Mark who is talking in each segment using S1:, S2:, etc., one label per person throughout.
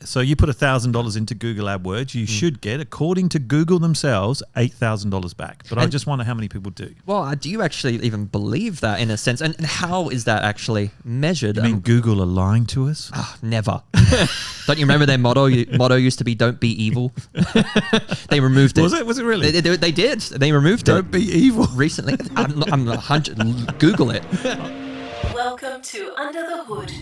S1: So you put $1,000 into Google AdWords, you should get, according to Google themselves, $8,000 back. But I just wonder how many people do.
S2: Well, do you actually even believe that in a sense? And how is that actually measured?
S1: You mean Google are lying to us?
S2: Never. Don't you remember their motto? Motto used to be "Don't be evil." They removed it.
S1: Was it? Was it really?
S2: They did. They removed it.
S1: Don't be evil.
S2: Recently. I'm 100. Google it.
S3: Welcome to Under the Hood.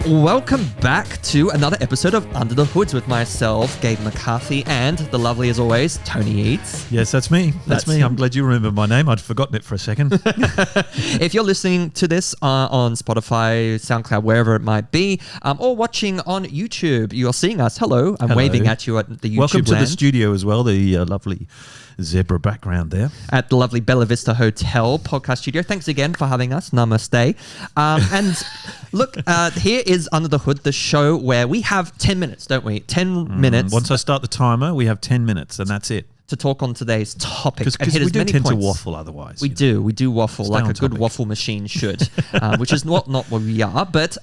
S2: Welcome back to another episode of Under the Hoods with myself, Gabe McCarthy, and the lovely as always, Tony Eads.
S1: Yes, that's me. That's me. I'm glad you remember my name. I'd forgotten it for a second.
S2: If you're listening to this on Spotify, SoundCloud, wherever it might be, or watching on YouTube, you're seeing us. Hello. I'm waving at you at the YouTube
S1: Welcome to
S2: land.
S1: the studio as well, the lovely zebra background there.
S2: At the lovely Bella Vista Hotel podcast studio. Thanks again for having us. Namaste. And look, here is Under the Hood, the show where we have 10 minutes, don't we? 10 minutes.
S1: Once I start the timer, we have 10 minutes and that's it.
S2: To talk on today's topic.
S1: Because we do tend to waffle otherwise.
S2: We do waffle
S1: Stay
S2: like
S1: on
S2: a good
S1: topic.
S2: waffle machine should, which is not what we are. But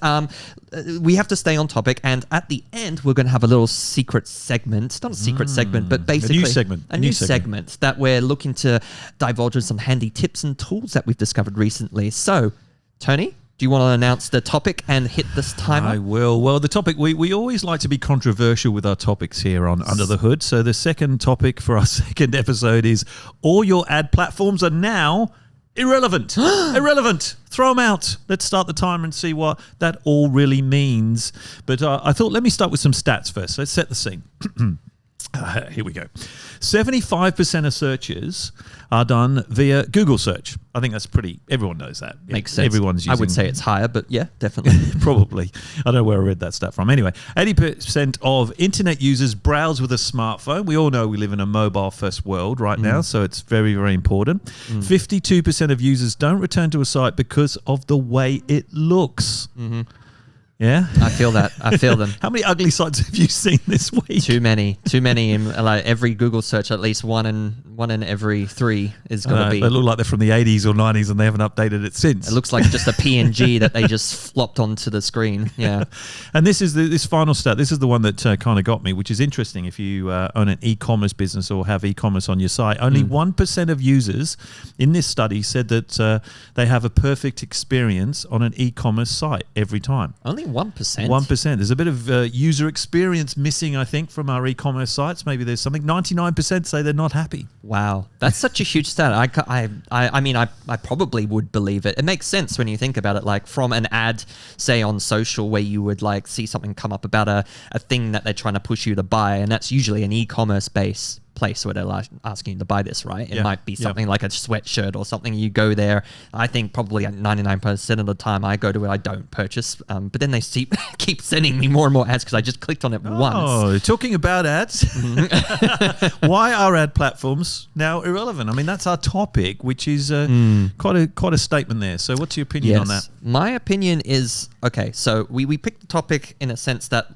S2: we have to stay on topic. And at the end, we're going to have a little secret segment. Not a secret segment, but basically
S1: A new segment
S2: that we're looking to divulge in some handy tips and tools that we've discovered recently. So, Tony, do you want to announce the topic and hit this timer?
S1: I will. Well, the topic, we always like to be controversial with our topics here on Under the Hood. So the second topic for our second episode is all your ad platforms are now irrelevant. Irrelevant. Throw them out. Let's start the timer and see what that all really means. But I thought, let me start with some stats first. Let's set the scene. Here we go. 75% of searches are done via Google search. I think that's everyone knows that.
S2: Makes sense.
S1: Everyone's using.
S2: I would say it's higher, but yeah, definitely.
S1: Probably. I don't know where I read that stat from. Anyway, 80% of internet users browse with a smartphone. We all know we live in a mobile first world right now, so it's very, very important. 52% of users don't return to a site because of the way it looks. Yeah?
S2: I feel that. I feel them.
S1: How many ugly sites have you seen this week?
S2: Too many. In like every Google search, at least one in every three is going to be.
S1: They look like they're from the 80s or 90s and they haven't updated it since.
S2: It looks like just a PNG that they just flopped onto the screen. Yeah.
S1: And this is this final stat. This is the one that kind of got me, which is interesting. If you own an e-commerce business or have e-commerce on your site, only 1% of users in this study said that they have a perfect experience on an e-commerce site every time.
S2: Only 1%.
S1: 1%. There's a bit of user experience missing, I think, from our e-commerce sites. Maybe there's something. 99% say they're not happy.
S2: Wow, that's such a huge stat. I mean, I probably would believe it. It makes sense when you think about it. Like from an ad, say on social, where you would like see something come up about a thing that they're trying to push you to buy, and that's usually an e-commerce based place where they're like asking you to buy this, right? It might be something like a sweatshirt or something. You go there. I think probably 99% of the time I go to it, I don't purchase. But then they keep sending me more and more ads because I just clicked on it once.
S1: Oh, talking about ads. Why are ad platforms now irrelevant? I mean, that's our topic, which is quite a statement there. So what's your opinion on that?
S2: My opinion is, okay, so we picked the topic in a sense that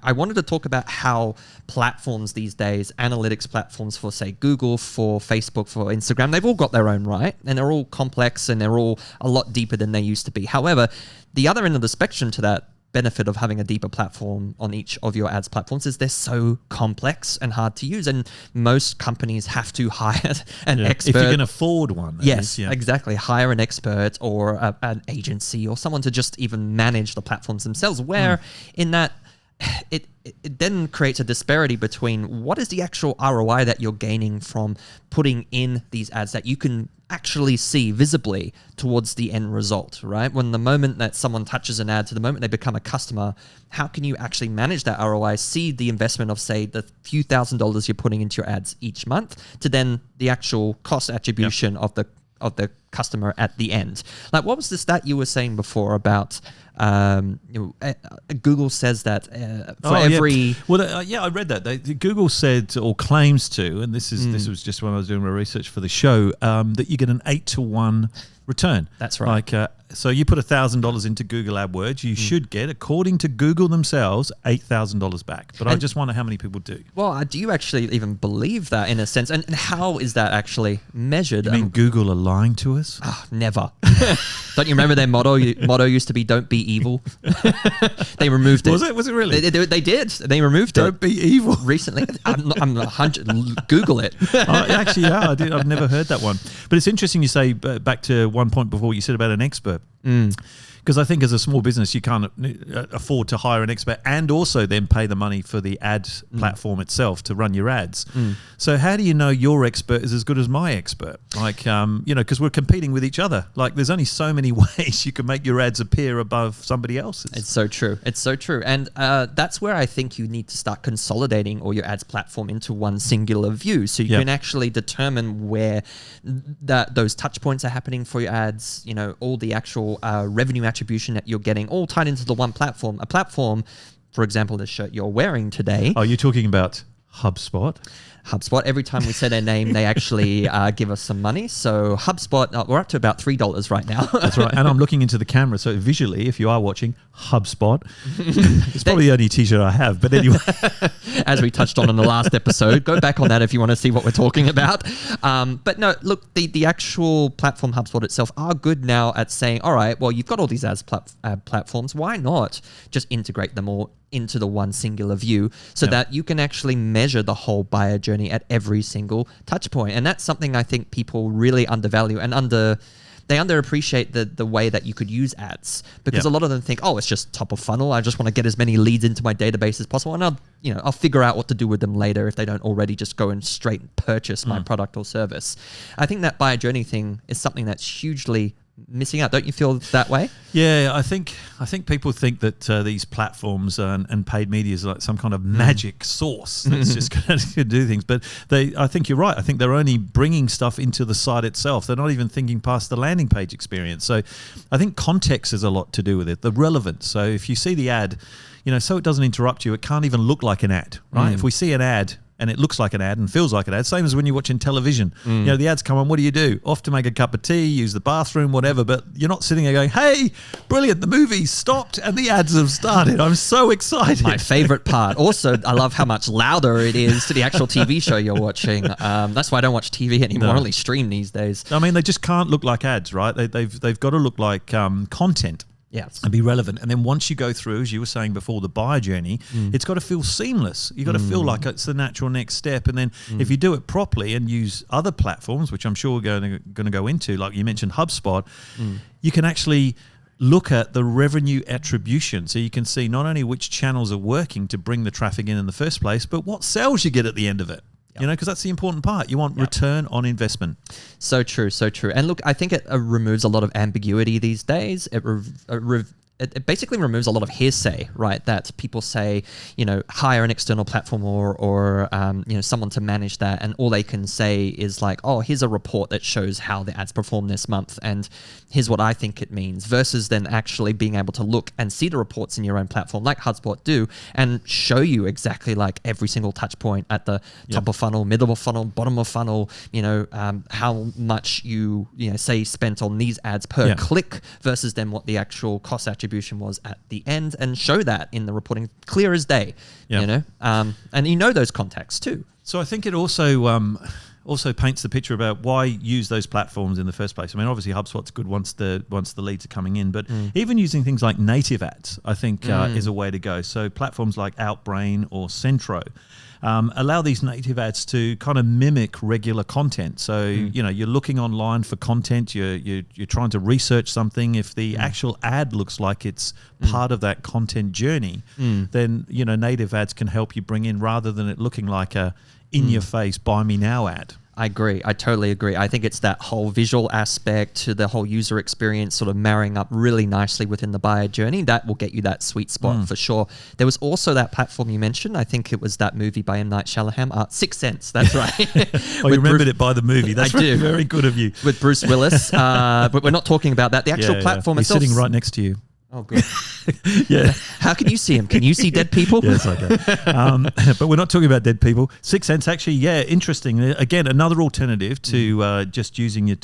S2: I wanted to talk about how platforms these days, analytics platforms for, say, Google, for Facebook, for Instagram, they've all got their own right, and they're all complex, and they're all a lot deeper than they used to be. However, the other end of the spectrum to that benefit of having a deeper platform on each of your ads platforms is they're so complex and hard to use, and most companies have to hire an expert.
S1: If you can afford one.
S2: Yes, exactly. Hire an expert or an agency or someone to just even manage the platforms themselves, where in that it then creates a disparity between what is the actual ROI that you're gaining from putting in these ads that you can actually see visibly towards the end result, right? When the moment that someone touches an ad to the moment they become a customer, how can you actually manage that ROI, see the investment of, say, the few $1,000s you're putting into your ads each month to then the actual cost attribution of of the customer at the end. Like, what was the stat you were saying before about Google says that for every...
S1: Yeah. Well, I read that. Google said, or claims to, and this was just when I was doing my research for the show, that you get an 8-to-1 return.
S2: That's right.
S1: Like, so you put $1,000 into Google AdWords, you should get, according to Google themselves, $8,000 back. But I just wonder how many people do.
S2: Well, do you actually even believe that in a sense? And how is that actually measured?
S1: You mean Google are lying to us?
S2: Never. Don't you remember their motto? Motto used to be "Don't be evil." They removed it.
S1: Was it really?
S2: They did. They removed
S1: Don't be evil.
S2: recently. I'm 100. Google it.
S1: Actually, yeah, I've never heard that one. But it's interesting you say, back to one point before what you said about an expert. Because I think as a small business, you can't afford to hire an expert and also then pay the money for the ad platform itself to run your ads. So how do you know your expert is as good as my expert? Like, because we're competing with each other. Like, there's only so many ways you can make your ads appear above somebody else's.
S2: It's so true. It's so true. And that's where I think you need to start consolidating all your ads platform into one singular view. So you can actually determine where those touch points are happening for your ads, all the actual revenue attribution that you're getting, all tied into the one platform. A platform, for example, the shirt you're wearing today.
S1: Oh, you're talking about HubSpot?
S2: HubSpot. Every time we say their name, they actually give us some money. So HubSpot, we're up to about $3 right now.
S1: That's right. And I'm looking into the camera. So visually, if you are watching, HubSpot. It's probably the only t-shirt I have. But anyway.
S2: As we touched on in the last episode, go back on that if you want to see what we're talking about. But no, look, the actual platform HubSpot itself are good now at saying, all right, well, you've got all these ad platforms. Why not just integrate them all into the one singular view so that you can actually measure the whole buyer journey at every single touch point. And that's something I think people really undervalue and they underappreciate the way that you could use ads, because a lot of them think, oh, it's just top of funnel. I just want to get as many leads into my database as possible, and I'll figure out what to do with them later if they don't already just go and straight purchase my product or service. I think that buyer journey thing is something that's hugely missing out. Don't you feel that way?
S1: Yeah, I think people think that these platforms and paid media is like some kind of magic source that's just going to do things. But I think you're right. I think they're only bringing stuff into the site itself. They're not even thinking past the landing page experience. So I think context has a lot to do with it, the relevance. So if you see the ad, so it doesn't interrupt you, it can't even look like an ad, right? If we see an ad and it looks like an ad and feels like an ad, same as when you're watching television. The ads come on, what do? Off to make a cup of tea, use the bathroom, whatever, but you're not sitting there going, hey, brilliant, the movie's stopped and the ads have started. I'm so excited.
S2: My favorite part. Also, I love how much louder it is to the actual TV show you're watching. That's why I don't watch TV anymore. I only stream these days.
S1: I mean, they just can't look like ads, right? They've got to look like content.
S2: Yes.
S1: And be relevant. And then once you go through, as you were saying before, the buyer journey, it's got to feel seamless. You've got to feel like it's the natural next step. And then if you do it properly and use other platforms, which I'm sure we're going to go into, like you mentioned HubSpot, you can actually look at the revenue attribution. So you can see not only which channels are working to bring the traffic in the first place, but what sales you get at the end of it. Because that's the important part. You want return on investment.
S2: So true, so true. And look, I think it removes a lot of ambiguity these days. It basically removes a lot of hearsay, right? That people say, hire an external platform or someone to manage that, and all they can say is like, oh, here's a report that shows how the ads performed this month, and here's what I think it means, versus then actually being able to look and see the reports in your own platform, like HubSpot do, and show you exactly like every single touch point at the top of funnel, middle of funnel, bottom of funnel, how much you say spent on these ads per click versus then what the actual cost attribution was at the end, and show that in the reporting clear as day. And those contexts too.
S1: So I think it also paints the picture about why use those platforms in the first place. I mean, obviously HubSpot's good once the leads are coming in, but even using things like native ads, I think is a way to go. So platforms like Outbrain or Centro allow these native ads to kind of mimic regular content. So you're looking online for content, you're trying to research something. If the actual ad looks like it's part of that content journey, then native ads can help you bring in, rather than it looking like a in-your-face, buy me now ad.
S2: I agree. I totally agree. I think it's that whole visual aspect to the whole user experience sort of marrying up really nicely within the buyer journey. That will get you that sweet spot for sure. There was also that platform you mentioned. I think it was that movie by M. Night Shyamalan, Sixth Sense. That's right.
S1: Oh, you remembered it by the movie. That's very good of you.
S2: With Bruce Willis. But we're not talking about that. The actual platform
S1: He's
S2: itself.
S1: sitting right next to you.
S2: Oh, good.
S1: Yeah.
S2: How can you see him? Can you see dead people?
S1: Yes, I can. But we're not talking about dead people. Sixth Sense, actually, interesting. Again, another alternative to just using your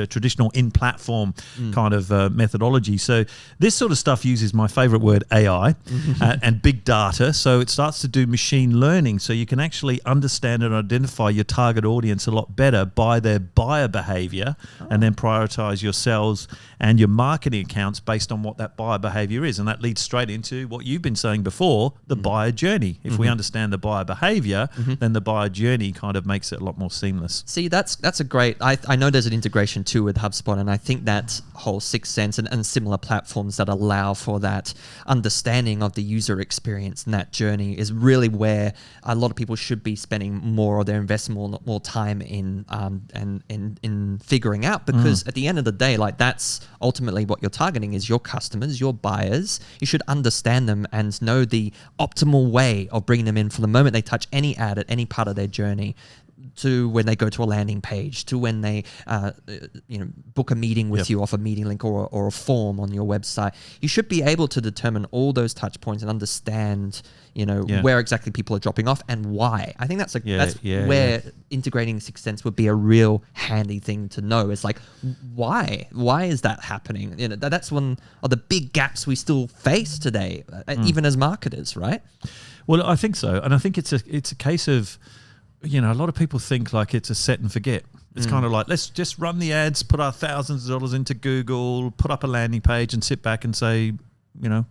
S1: traditional in-platform kind of methodology. So this sort of stuff uses my favorite word, AI, and big data. So it starts to do machine learning. So you can actually understand and identify your target audience a lot better by their buyer behavior and then prioritize your sales and your marketing accounts based on what that buyer behavior is. And that leads straight into what you've been saying before, the buyer journey. If we understand the buyer behavior, then the buyer journey kind of makes it a lot more seamless.
S2: See, that's a great, I know there's an integration too with HubSpot, and I think that whole Sixth Sense and similar platforms that allow for that understanding of the user experience and that journey is really where a lot of people should be spending more of their investment, more time in in figuring out, because at the end of the day, like, that's ultimately what you're targeting is your customers, your buyers. You should understand them and know the optimal way of bringing them in from the moment they touch any ad at any part of their journey, to when they go to a landing page, to when they book a meeting with you off a meeting link or a form on your website. You should be able to determine all those touch points and understand where exactly people are dropping off and why. I think that's where integrating Sixth Sense would be a real handy thing to know. It's like, why is that happening? That's one of the big gaps we still face today, even as marketers, right?
S1: Well, I think so, and I think it's a case of, a lot of people think like it's a set and forget. It's kind of like, let's just run the ads, put our thousands of dollars into Google, put up a landing page and sit back and say,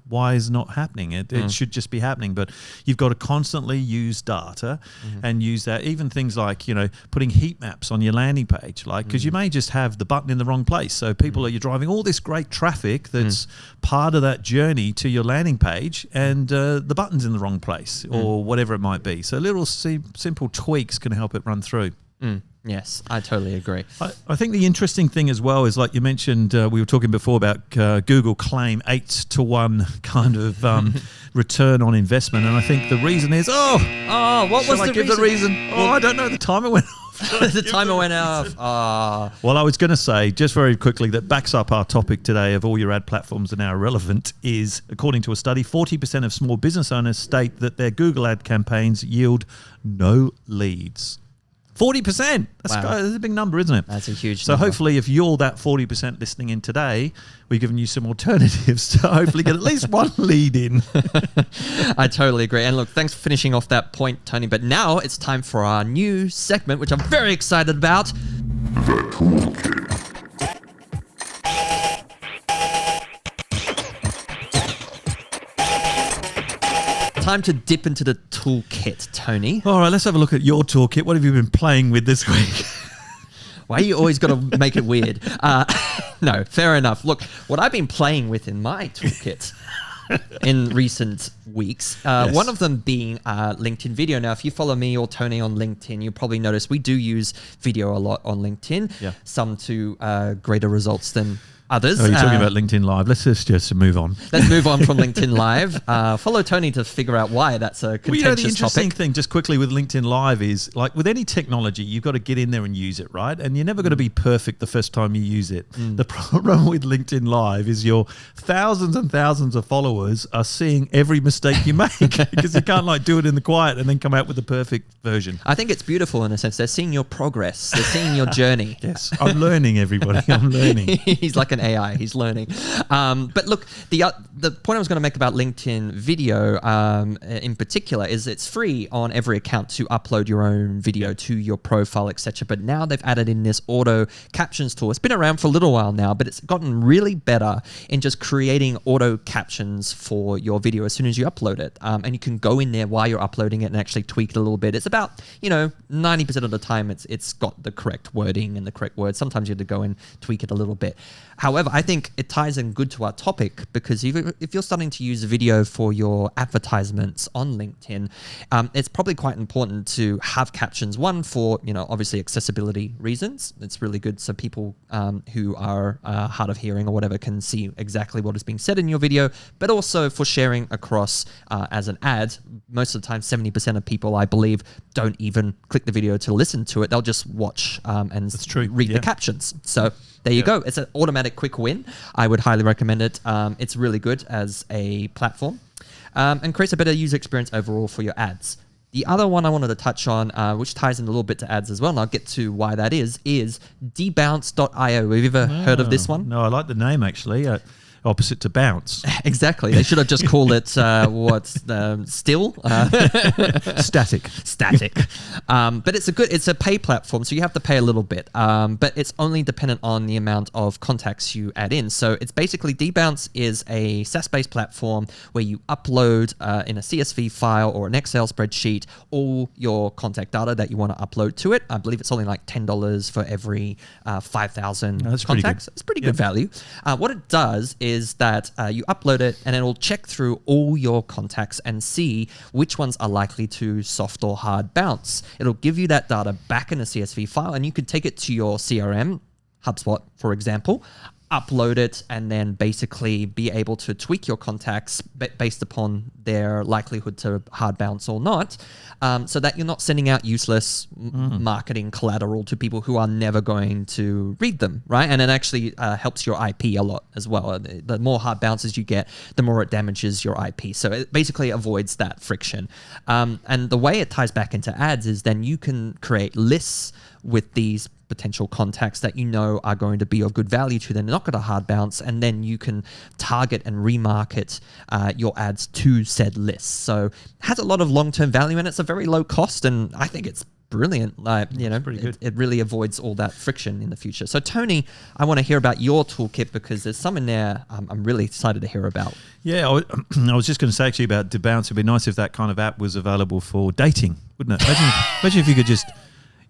S1: why is it not happening? It should just be happening. But you've got to constantly use data and use that. Even things like, putting heat maps on your landing page, like, because you may just have the button in the wrong place. So you're driving all this great traffic that's part of that journey to your landing page, and the button's in the wrong place or whatever it might be. So little simple tweaks can help it run through.
S2: Yes, I totally agree.
S1: I think the interesting thing as well is, like you mentioned, we were talking before about Google claim 8-to-1 kind of return on investment. And I think the reason is,
S2: what was the reason?
S1: I don't know. The timer went off.
S2: The timer went off.
S1: Well, I was going to say, just very quickly, that backs up our topic today of all your ad platforms are now irrelevant is, according to a study, 40% of small business owners state that their Google ad campaigns yield no leads. 40%. That's a big number, isn't it?
S2: That's a huge
S1: number. So hopefully if you're that 40% listening in today, we've given you some alternatives to hopefully get at least one lead in.
S2: I totally agree. And look, thanks for finishing off that point, Tony. But now it's time for our new segment, which I'm very excited about.
S4: The Toolkit.
S2: Time to dip into the toolkit, Tony.
S1: All right, let's have a look at your toolkit. What have you been playing with this week?
S2: Why you always got to make it weird? No, fair enough. Look, what I've been playing with in my toolkit in recent weeks, one of them being LinkedIn video. Now, if you follow me or Tony on LinkedIn, you'll probably notice we do use video a lot on LinkedIn, some to greater results than others.
S1: Oh, you're talking about LinkedIn Live. Let's just move on.
S2: Let's move on from LinkedIn Live. Follow Tony to figure out why that's a contentious
S1: the interesting
S2: topic.
S1: thing, just quickly with LinkedIn Live, is like with any technology, you've got to get in there and use it, right? And you're never going to be perfect the first time you use it. The problem with LinkedIn Live is your thousands and thousands of followers are seeing every mistake you make because you can't like do it in the quiet and then come out with the perfect version.
S2: I think it's beautiful in a sense. They're seeing your progress. They're seeing your journey.
S1: Yes, I'm learning, everybody. I'm learning.
S2: He's like an AI. He's learning. But look, the point I was going to make about LinkedIn video in particular is it's free on every account to upload your own video to your profile, etc. But now they've added in this auto captions tool. It's been around for a little while now, but it's gotten really better in just creating auto captions for your video as soon as you upload it. And you can go in there while you're uploading it and actually tweak it a little bit. It's about 90% of the time it's got the correct wording and the correct words. Sometimes you have to go and tweak it a little bit. However, I think it ties in good to our topic because if you're starting to use video for your advertisements on LinkedIn, it's probably quite important to have captions. One, for obviously accessibility reasons. It's really good so people who are hard of hearing or whatever can see exactly what is being said in your video, but also for sharing across as an ad. Most of the time, 70% of people, I believe, don't even click the video to listen to it. They'll just watch and read the captions. So there you go. It's an automatic quick win. I would highly recommend it. It's really good as a platform and creates a better user experience overall for your ads. The other one I wanted to touch on, which ties in a little bit to ads as well, and I'll get to why that is Dbounce.io. Have you ever heard of this one?
S1: No, I like the name actually. Opposite to bounce.
S2: Exactly. They should have just called it still
S1: static.
S2: But it's a pay platform, so you have to pay a little bit. But it's only dependent on the amount of contacts you add in. So it's basically Dbounce is a SaaS-based platform where you upload in a CSV file or an Excel spreadsheet all your contact data that you want to upload to it. I believe it's only like $10 for every 5,000 contacts. It's pretty good value. What it does is that you upload it and it will check through all your contacts and see which ones are likely to soft or hard bounce. It'll give you that data back in a CSV file and you can take it to your CRM, HubSpot, for example, upload it and then basically be able to tweak your contacts based upon their likelihood to hard bounce or not, so that you're not sending out useless marketing collateral to people who are never going to read them, right? And it actually helps your IP a lot as well. The more hard bounces you get, the more it damages your IP. So it basically avoids that friction. And the way it ties back into ads is then you can create lists with these potential contacts that you know are going to be of good value to them. They're not going to hard bounce, and then you can target and remarket your ads to said lists. So it has a lot of long-term value, and it's a very low cost, and I think it's brilliant. It really avoids all that friction in the future. So Tony, I want to hear about your toolkit because there's some in there I'm really excited to hear about.
S1: Yeah, I was just going to say actually about Dbounce. It'd be nice if that kind of app was available for dating, wouldn't it? Imagine if you could just...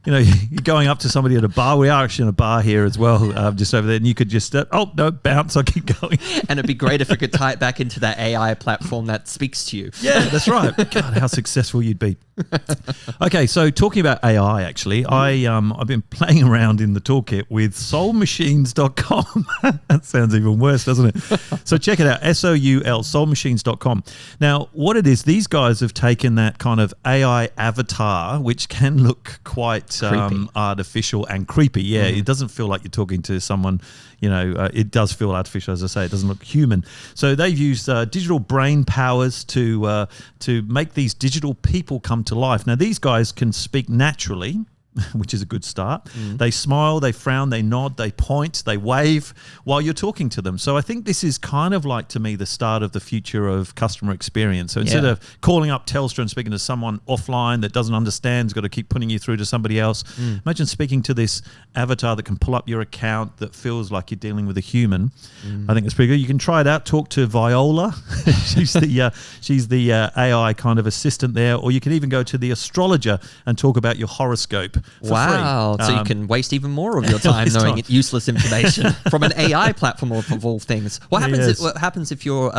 S1: you're going up to somebody at a bar. We are actually in a bar here as well, just over there. And you could just, bounce, I'll keep going.
S2: And it'd be great if it could tie it back into that AI platform that speaks to you.
S1: Yeah, that's right. God, how successful you'd be. Okay, so talking about AI, actually, I've been playing around in the toolkit with soulmachines.com. That sounds even worse, doesn't it? So check it out, soulmachines.com. Now, what it is, these guys have taken that kind of AI avatar, which can look quite artificial and creepy. Yeah, it doesn't feel like you're talking to someone, it does feel artificial, as I say, it doesn't look human. So they've used digital brain powers to make these digital people come to life. Now, these guys can speak naturally, which is a good start. They smile, they frown, they nod, they point, they wave while you're talking to them. So I think this is kind of like, to me, the start of the future of customer experience. So instead of calling up Telstra and speaking to someone offline that doesn't understand, has got to keep putting you through to somebody else, imagine speaking to this avatar that can pull up your account that feels like you're dealing with a human. I think it's pretty good. You can try it out. Talk to Viola. she's the AI kind of assistant there. Or you can even go to the astrologer and talk about your horoscope.
S2: Wow. So you can waste even more of your time knowing useless information from an AI platform of all things. What happens if you're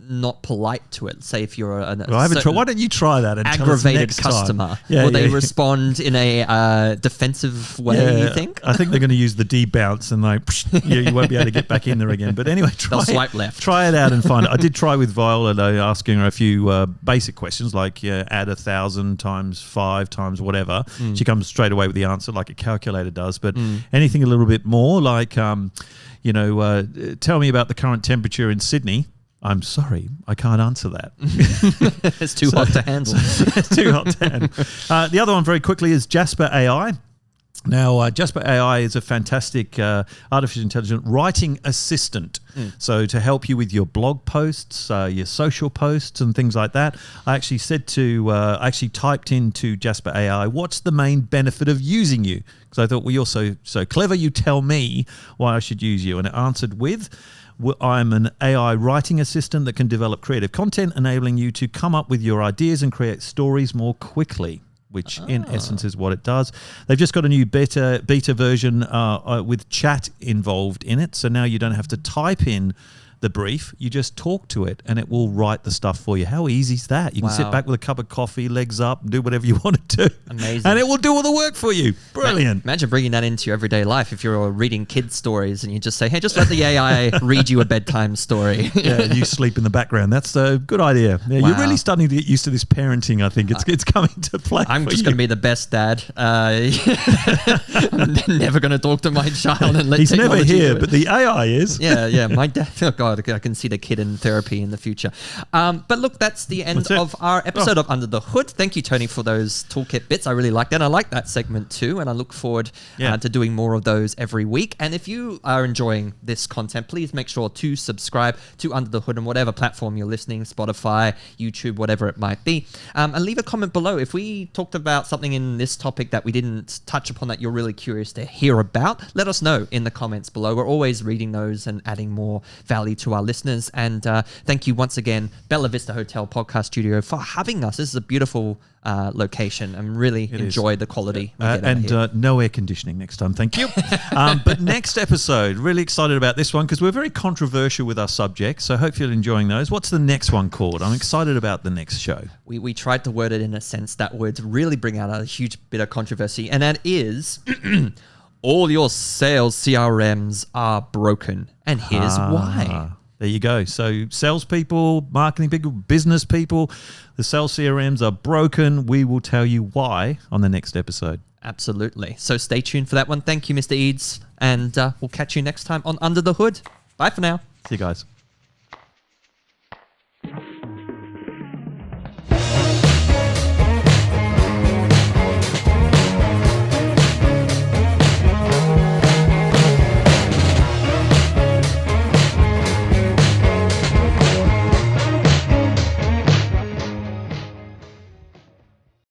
S2: not polite to it? Say if you're
S1: why don't you try that and
S2: aggravated customer? Will they respond in a defensive way, you think?
S1: I think they're going to use the Dbounce and you won't be able to get back in there again. But anyway,
S2: they'll swipe left.
S1: Try it out and find it. I did try with Viola though, asking her a few basic questions like add 1,000 times 5 times whatever. She comes straight away with the answer like a calculator does. But anything a little bit more like, tell me about the current temperature in Sydney. I'm sorry, I can't answer that.
S2: It's too hot to handle.
S1: It's too hot to handle. The other one very quickly is jasper.ai. Now, Jasper AI is a fantastic artificial intelligence writing assistant. So to help you with your blog posts, your social posts and things like that, I actually typed into Jasper AI, what's the main benefit of using you? Because I thought, well, you're so clever, you tell me why I should use you. And it answered with, I'm an AI writing assistant that can develop creative content, enabling you to come up with your ideas and create stories more quickly. which in essence is what it does. They've just got a new beta version with chat involved in it. So now you don't have to type in the brief, you just talk to it and it will write the stuff for you. How easy is that? You can sit back with a cup of coffee, legs up, and do whatever you want to do.
S2: Amazing.
S1: And it will do all the work for you. Brilliant.
S2: Imagine bringing that into your everyday life if you're reading kids' stories and you just say, hey, just let the AI read you a bedtime story.
S1: Yeah, you sleep in the background. That's a good idea. Yeah,
S2: Wow.
S1: You're really starting to get used to this parenting, I think. It's coming to play.
S2: I'm
S1: for
S2: just
S1: you.
S2: going to be the best dad. I'm never going to talk to my child and let
S1: He's never
S2: technology
S1: here,
S2: do it.
S1: but the AI is.
S2: Yeah. My dad. Oh God, I can see the kid in therapy in the future. But look, that's the end
S1: That's it.
S2: of our episode of Under the Hood. Thank you, Tony, for those toolkit bits. I really like that. I like that segment too, and I look forward to doing more of those every week. And if you are enjoying this content, please make sure to subscribe to Under the Hood on whatever platform you're listening, Spotify, YouTube, whatever it might be. And leave a comment below. If we talked about something in this topic that we didn't touch upon that you're really curious to hear about, let us know in the comments below. We're always reading those and adding more value to our listeners. And thank you once again, Bella Vista Hotel Podcast Studio, for having us. This is a beautiful location and really enjoy the quality.
S1: No air conditioning next time, thank you. But next episode, really excited about this one because we're very controversial with our subjects, so hope you're enjoying those. What's the next one called? I'm excited about the next show.
S2: We tried to word it in a sense that would really bring out a huge bit of controversy, and that is all your sales CRMs are broken, and here's why.
S1: There you go. So salespeople, marketing people, business people, the sales CRMs are broken. We will tell you why on the next episode.
S2: Absolutely. So stay tuned for that one. Thank you, Mr. Eads. And we'll catch you next time on Under the Hood. Bye for now.
S1: See you guys.